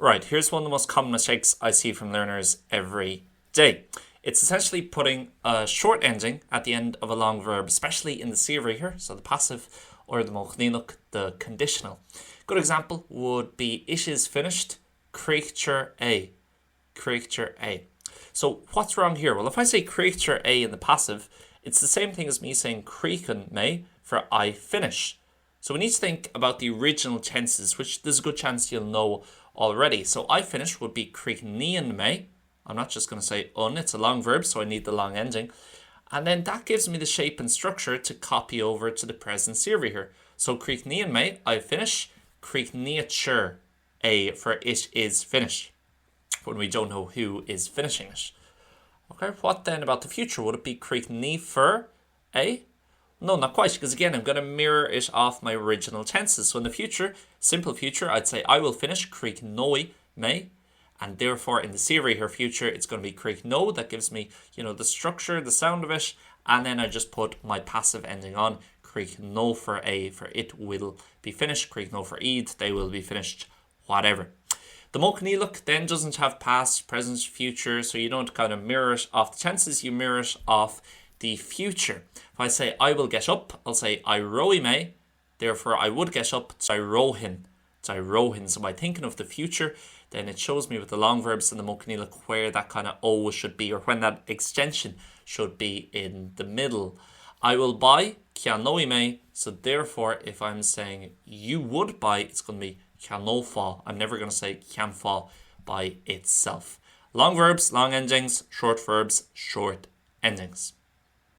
Right, here's one of the most common mistakes I see from learners every day. It's essentially putting a short ending at the end of a long verb, especially in the CV here, so the passive or the mochnílach, the conditional. Good example would be it is finished, creature A. Creature A. So what's wrong here? Well, if I say creature A in the passive, it's the same thing as me saying creachen me for I finish. So we need to think about the original tenses, which there's a good chance you'll know already. So I finish would be creachnían me. I'm not just going to say it's a long verb, so I need the long ending. And then that gives me the shape and structure to copy over to the present series here. So creachnían me, I finish. Creachníachir A for it is finished, when we don't know who is finishing it. Okay, what then about the future? Would it be creachnífir A? No, not quite, because again, I'm going to mirror it off my original tenses. So in the future, simple future, I'd say I will finish creachnói me, and therefore in the series here, future, it's going to be creachnó. That gives me, the structure, the sound of it, and then I just put my passive ending on, creachnó for A, for it will be finished, creachnó for iad, they will be finished, whatever. The mochnílach then doesn't have past, present, future, so you don't kind of mirror it off the tenses, you mirror it off the future. If I say I will get up, I'll say I roi me, therefore I would get up, I rohin. So by thinking of the future, then it shows me with the long verbs in the mochnílach where that kind of O should be, or when that extension should be in the middle. I will buy, ceannói me, so therefore if I'm saying you would buy, it's going to be ceannófá. I'm never going to say ceannfá by itself. Long verbs, long endings, short verbs, short endings.